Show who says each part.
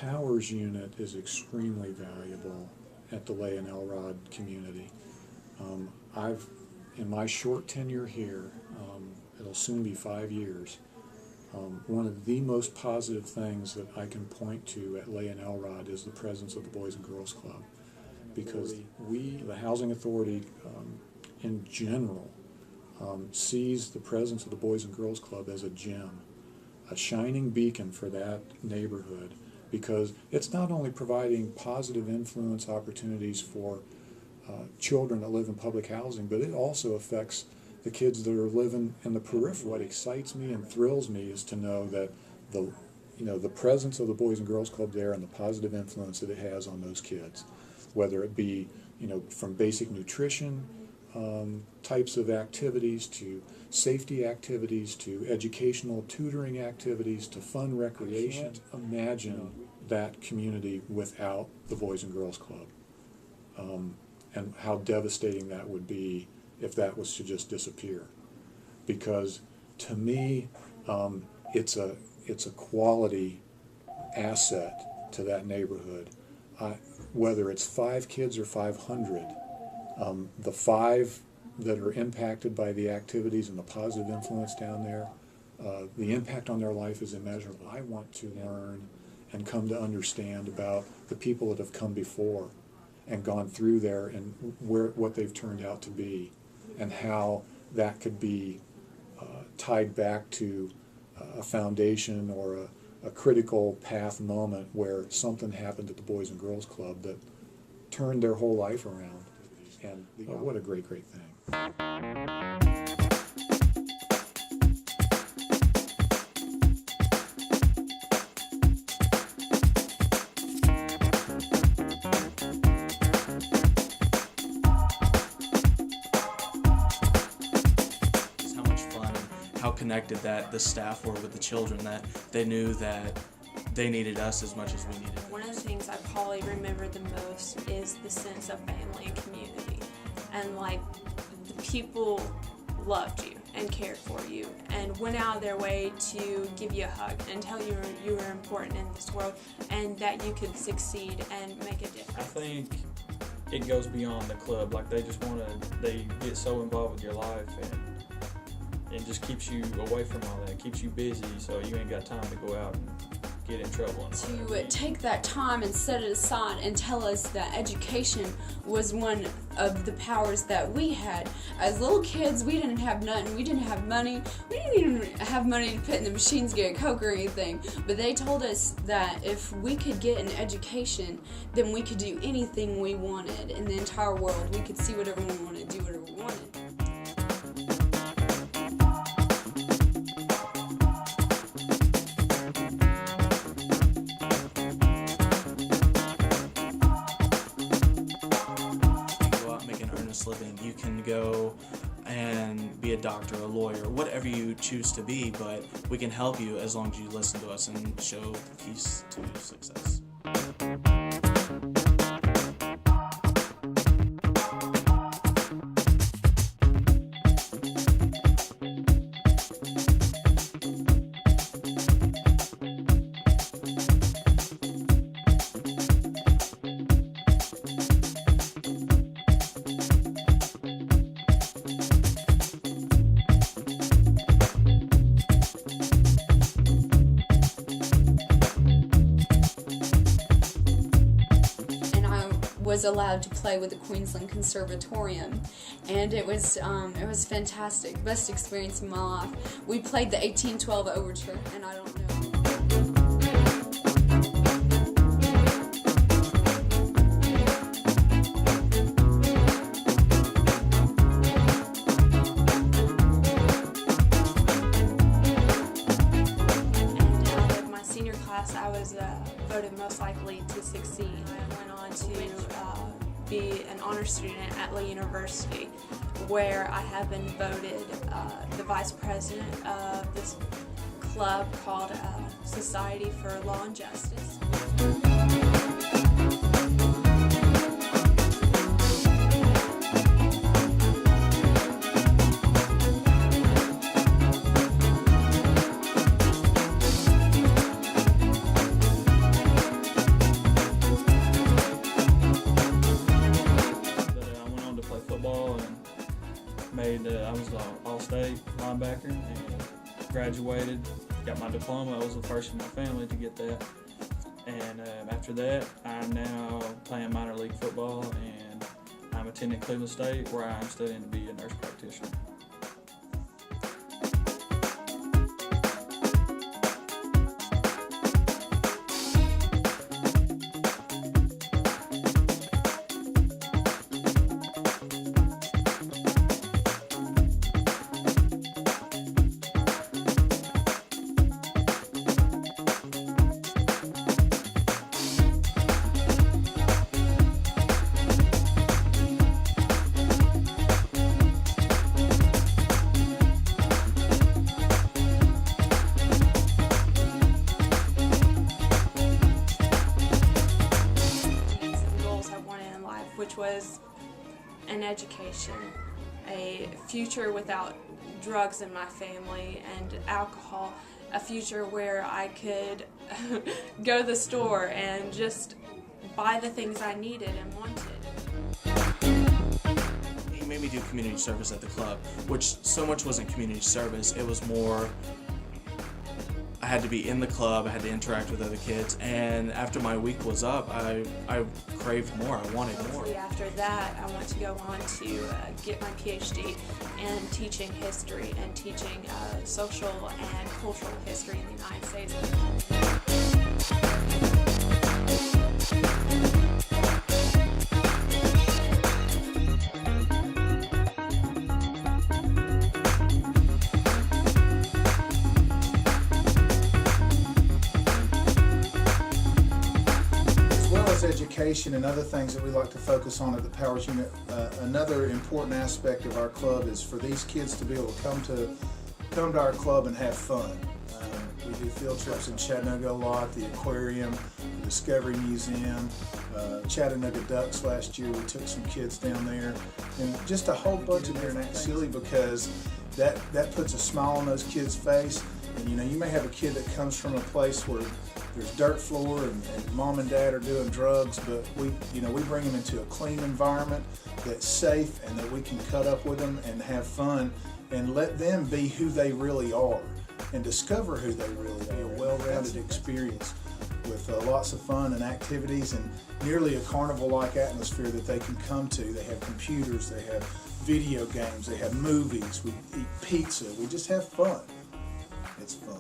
Speaker 1: Powers unit is extremely valuable at the Lay and Elrod community. In my short tenure here, it'll soon be 5 years, one of the most positive things that I can point to at Lay and Elrod is the presence of the Boys and Girls Club, because the Housing Authority in general, sees the presence of the Boys and Girls Club as a gem, a shining beacon for that neighborhood, because it's not only providing positive influence opportunities for children that live in public housing, but it also affects the kids that are living in the periphery. What excites me and thrills me is to know that the presence of the Boys and Girls Club there and the positive influence that it has on those kids, whether it be from basic nutrition types of activities to safety activities to educational tutoring activities to fun recreation. I can't imagine that community without the Boys and Girls Club, and how devastating that would be if that was to just disappear. Because to me, it's a quality asset to that neighborhood. Whether it's 5 kids or 500, the 5 that are impacted by the activities and the positive influence down there, the impact on their life is immeasurable. I want to learn and come to understand about the people that have come before and gone through there and what they've turned out to be, and how that could be tied back to a foundation or a critical path moment where something happened at the Boys and Girls Club that turned their whole life around. And what a great, great thing.
Speaker 2: How connected that the staff were with the children, that they knew that they needed us as much as we needed them.
Speaker 3: One of the things I probably remember the most is the sense of family and community, and the people loved you and cared for you and went out of their way to give you a hug and tell you you were important in this world and that you could succeed and make a difference.
Speaker 4: I think it goes beyond the club. They get so involved with your life and just keeps you away from all that, keeps you busy, so you ain't got time to go out and get in trouble.
Speaker 5: To take that time and set it aside and tell us that education was one of the powers that we had. As little kids, we didn't have nothing. We didn't have money. We didn't even have money to put in the machines to get a Coke or anything. But they told us that if we could get an education, then we could do anything we wanted in the entire world. We could see whatever we wanted, do whatever we wanted.
Speaker 2: Living. You can go and be a doctor, a lawyer, whatever you choose to be, but we can help you as long as you listen to us and show the keys to success.
Speaker 5: Was allowed to play with the Queensland Conservatorium, and it was fantastic. Best experience of my life. We played the 1812 Overture, and I don't know.
Speaker 3: I was voted most likely to succeed. I went on to be an honor student at Lee University, where I have been voted the vice president of this club called Society for Law and Justice.
Speaker 4: State linebacker and graduated. Got my diploma. I was the first in my family to get that. And after that, I'm now playing minor league football, and I'm attending Cleveland State, where I'm studying to be a nurse practitioner.
Speaker 3: Which was an education, a future without drugs in my family and alcohol, a future where I could go to the store and just buy the things I needed and wanted.
Speaker 2: He made me do community service at the club, which so much wasn't community service, it was more I had to be in the club, I had to interact with other kids, and after my week was up, I craved more, I wanted more.
Speaker 3: After that, I want to go on to get my PhD in teaching history and teaching social and cultural history in the United States.
Speaker 6: Education and other things that we like to focus on at the Powers Unit. Another important aspect of our club is for these kids to be able to come to our club and have fun. We do field trips in Chattanooga a lot, the aquarium, the Discovery Museum, Chattanooga Ducks last year. We took some kids down there, and just a whole bunch of different activities, silly because that puts a smile on those kids' face. And you may have a kid that comes from a place where there's dirt floor and mom and dad are doing drugs, but we bring them into a clean environment that's safe and that we can cut up with them and have fun and let them be who they really are and discover who they really are. A well-rounded experience with lots of fun and activities and nearly a carnival-like atmosphere that they can come to. They have computers, they have video games, they have movies, we eat pizza, we just have fun. It's fun.